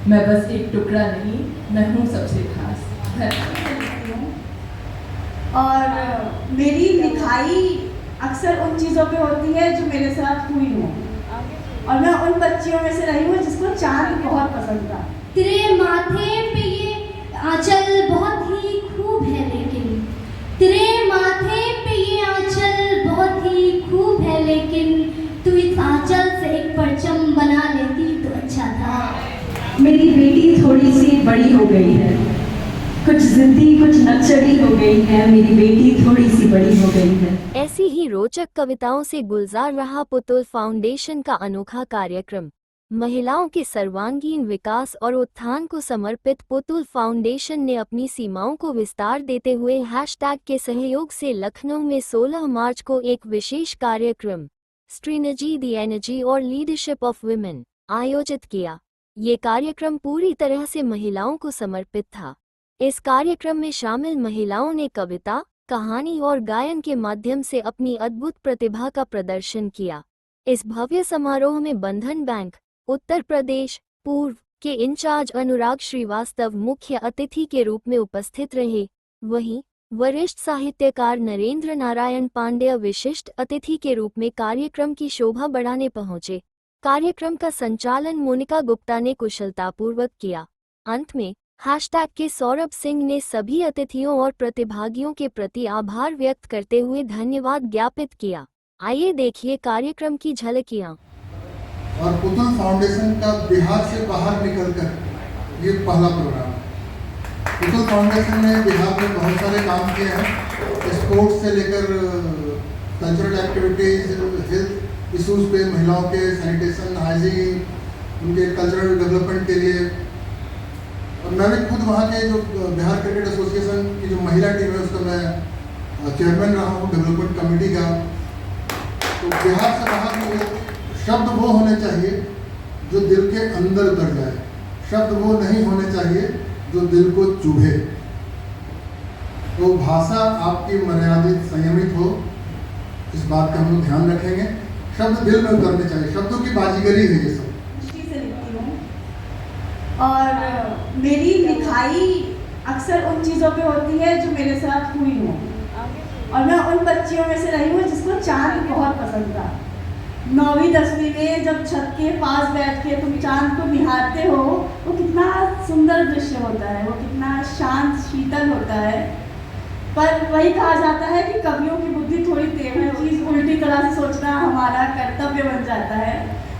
मैं बस एक टुकड़ा नहीं, मैं हूँ सबसे खास। और मेरी लिखाई अक्सर उन चीज़ों पे होती है जो मेरे साथ हुई हो, और मैं उन बच्चियों में से रही हूँ जिसको चांद बहुत पसंद था। तेरे माथे पे ये आंचल बहुत ही खूब है, लेकिन तेरे माथे पे ये आंचल बहुत ही खूब है, लेकिन तू इस आंचल से एक परचम बना लेती तो अच्छा था। मेरी बेटी थोड़ी सी बड़ी हो गई है, कुछ जिद्दी कुछ नक्सली हो गई है, मेरी बेटी थोड़ी सी बड़ी हो गई है। ऐसी ही रोचक कविताओं से गुलजार रहा पुतुल फाउंडेशन का अनोखा कार्यक्रम। महिलाओं के सर्वांगीण विकास और उत्थान को समर्पित पुतुल फाउंडेशन ने अपनी सीमाओं को विस्तार देते हुए हैशटैग के सहयोग से लखनऊ में 16 मार्च को एक विशेष कार्यक्रम स्ट्रेटजी द एनर्जी और लीडरशिप ऑफ वुमेन आयोजित किया। ये कार्यक्रम पूरी तरह से महिलाओं को समर्पित था। इस कार्यक्रम में शामिल महिलाओं ने कविता, कहानी और गायन के माध्यम से अपनी अद्भुत प्रतिभा का प्रदर्शन किया। इस भव्य समारोह में बंधन बैंक उत्तर प्रदेश पूर्व के इंचार्ज अनुराग श्रीवास्तव मुख्य अतिथि के रूप में उपस्थित रहे। वहीं वरिष्ठ साहित्यकार नरेंद्र नारायण पांडेय विशिष्ट अतिथि के रूप में कार्यक्रम की शोभा बढ़ाने पहुंचे। कार्यक्रम का संचालन मोनिका गुप्ता ने कुशलतापूर्वक किया। अंत में हैशटैग के सौरभ सिंह ने सभी अतिथियों और प्रतिभागियों के प्रति आभार व्यक्त करते हुए धन्यवाद ज्ञापित किया। आइए देखिए कार्यक्रम की झलकियां। और पुतुल फाउंडेशन का बिहार से बाहर निकलकर ये पहला प्रोग्राम है। पुतुल फाउंडेशन ने बिहार में बहुत सारे काम किए हैं, स्पोर्ट्स से लेकर कल्चरल एक्टिविटीज, हेल्थ इशूज़ पे, महिलाओं के सैनिटेशन, हाइजीन, उनके कल्चरल डेवलपमेंट के लिए। और मैं भी खुद वहाँ के जो बिहार क्रिकेट एसोसिएशन की जो महिला टीम है उसका मैं चेयरमैन रहा हूँ, डेवलपमेंट कमेटी का। तो बिहार से बाहर में शब्द वो होने चाहिए जो दिल के अंदर उतर जाए, शब्द वो नहीं होने चाहिए जो दिल को चुभे। तो भाषा आपकी मर्यादित, संयमित हो, इस बात का हम लोग ध्यान रखेंगे। शब्द दिल में उतरने चाहिए, शब्दों की बाजीगरी है ये सब। मुश्किल से लिखती हूँ और मेरी लिखाई अक्सर उन चीज़ों पे होती है जो मेरे साथ हुई हो, और मैं उन बच्चियों में से रही हूँ जिसको चांद बहुत पसंद था। 9वीं 10वीं में जब छत के पास बैठ के तुम चांद को निहारते हो, वो कितना सुंदर दृश्य होता है, वो कितना शांत शीतल होता है। पर वही कहा जाता है कि कवियों की बुद्धि थोड़ी तेज है, चीज़ उल्टी तरह से सोचना हमारा कर्तव्य बन जाता है।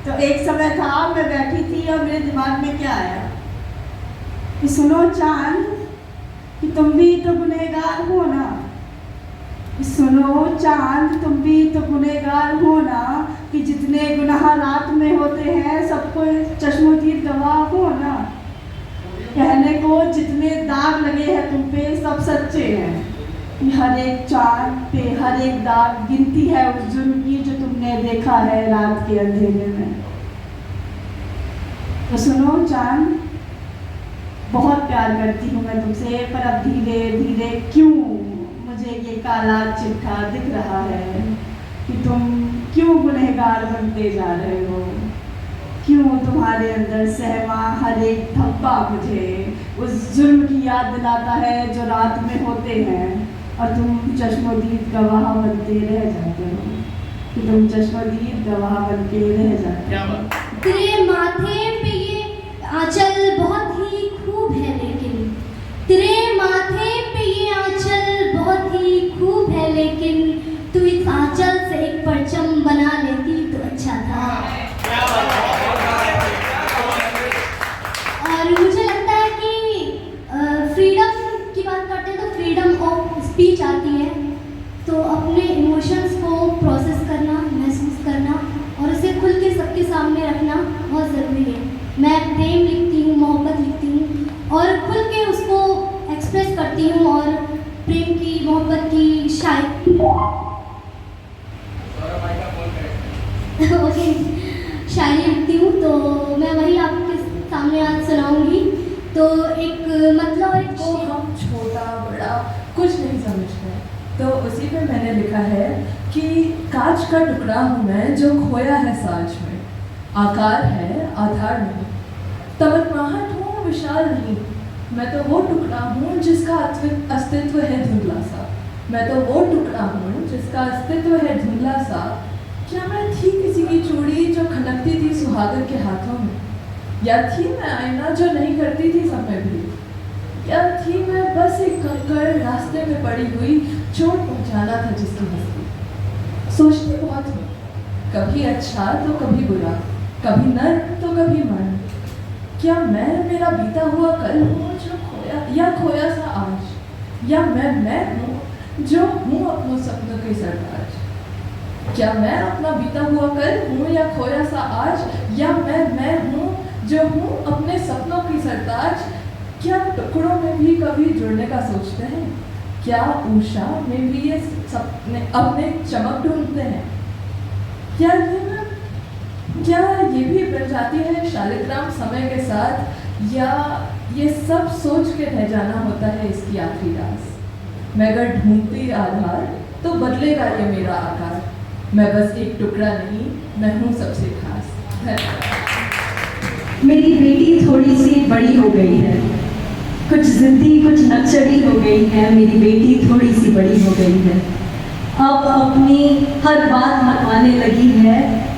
तो एक समय था, मैं बैठी थी और मेरे दिमाग में क्या आया कि सुनो चांद, कि तुम भी तो गुनहगार हो ना, सुनो चांद तुम भी तो गुनहगार हो ना, कि जितने गुनाह रात में होते हैं सबको चश्मोदीद गवाह हो ना। कहने को जितने दाग लगे हैं तुम पे सब सच्चे हैं, हर एक चांद पे हर एक दाग गिनती है उस जुर्म की जो तुमने देखा है रात के अंधेरे में। तो सुनो चांद, बहुत प्यार करती हूँ मैं तुमसे, पर अब धीरे धीरे क्यों मुझे ये काला चिट्ठा दिख रहा है कि तुम क्यों गुनहगार बनते जा रहे हो, क्यों तुम्हारे अंदर सहमा हर एक धब्बा मुझे उस जुर्म की याद दिलाता है जो रात में होते हैं, और तुम चश्मोदीद गवाह बनते रह जाते हो, कि तुम चश्मोदीद गवाह बनके रह जाते हो। तेरे माथे पे ये आंचल बहुत ही खूब है, लेकिन तेरे माथे पे ये आंचल बहुत ही खूब है, लेकिन तू इस आंचल से एक परचम बना लेती तो अच्छा था। और मुझे लगता है कि फ्रीडम की बात करते हैं तो फ्रीडम ऑफ स्पीच आती है, तो अपने इमोशंस को प्रोसेस करना, महसूस करना और उसे खुल के सबके सामने रखना बहुत ज़रूरी है। मैं प्रेम लिखती हूँ, मोहब्बत लिखती हूँ और खुल के उसको एक्सप्रेस करती हूँ, और प्रेम की, मोहब्बत की शायरी ओके शायरी लिखती हूँ, तो मैं वही आपके सामने आज सुनाऊंगी। तो एक मतलब एक वो हम छोटा बड़ा कुछ नहीं समझते, तो उसी पे मैंने लिखा है कि कांच का टुकड़ा हूँ मैं जो खोया है सांच में, आकार है आधार नहीं, तमन्नाहट हूँ विशाल नहीं, मैं तो वो टुकड़ा हूँ जिसका अस्तित्व है धुंधला सा। मैं तो वो टुकड़ा हूँ जिसका अस्तित्व है धुंधला सा। क्या मैं थी किसी की चूड़ी जो खनकती थी सुहागन के हाथों में, या थी मैं आईना जो नहीं करती थी सब में भी, या थी मैं बस एक कंकड़ रास्ते में पड़ी हुई चोट पहुँचाना था जिसकी हंसी। सोचती बहुत हूँ, कभी अच्छा तो कभी बुरा, कभी नर्म तो कभी मर्म। क्या मैं मेरा बीता हुआ कल हूँ जो खोया या खोया सा आज, या मैं हूँ जो हूँ अपनों सपनों के सरताज। क्या मैं अपना बीता हुआ कल हूँ या खोया सा आज, या मैं हूँ जो हूँ अपने सपनों की सरताज। क्या टुकड़ों में भी कभी जुड़ने का सोचते हैं? क्या ऊषा में भी ये सपने अपने चमक ढूंढते हैं? क्या ये भी बन जाती है शालिग्राम समय के साथ, या ये सब सोच के रह जाना होता है इसकी आखिरी रास? मैं अगर ढूंढती आधार तो बदलेगा ये मेरा आकार। मैं बस एक टुकड़ा नहीं, मैं हूँ सबसे खास। धन्यवाद। मेरी बेटी थोड़ी सी बड़ी हो गई है, कुछ जिद्दी कुछ नक्सड़ी हो गई है। मेरी बेटी थोड़ी सी बड़ी हो गई है, अब अपनी हर बात मनवाने लगी है,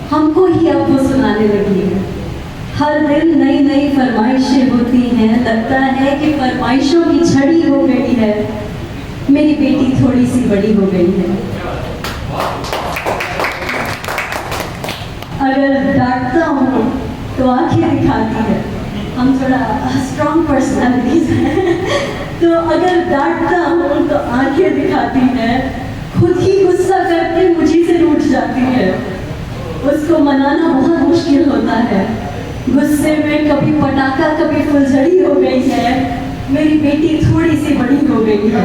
हमको ही अब वो सुनाने लगी है। हर दिन नई नई फरमाइशें होती हैं, लगता है कि फरमाइशों की झड़ी हो गई है। मेरी बेटी थोड़ी सी बड़ी हो गई है। अगर डांटता हूँ तो आंखें दिखाती है, हम थोड़ा स्ट्रॉन्ग पर्सनैलिटीज हैं तो अगर डांटता हूँ तो आंखें दिखाती है, खुद ही गुस्सा करके मुझी से रूठ जाती है। उसको मनाना बहुत मुश्किल होता है, गुस्से में कभी पटाखा कभी फुलझड़ी हो गई है। मेरी बेटी थोड़ी सी बड़ी हो गई है।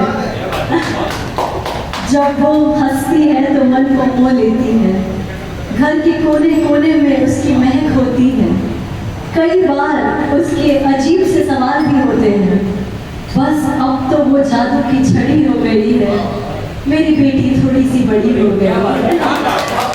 जब वो हंसती है तो मन को मोह लेती है, घर के कोने कोने में उसकी महक होती है। कई बार उसके अजीब से सवाल भी होते हैं, बस अब तो वो जादू की छड़ी हो गई है। मेरी बेटी थोड़ी सी बड़ी हो गई है।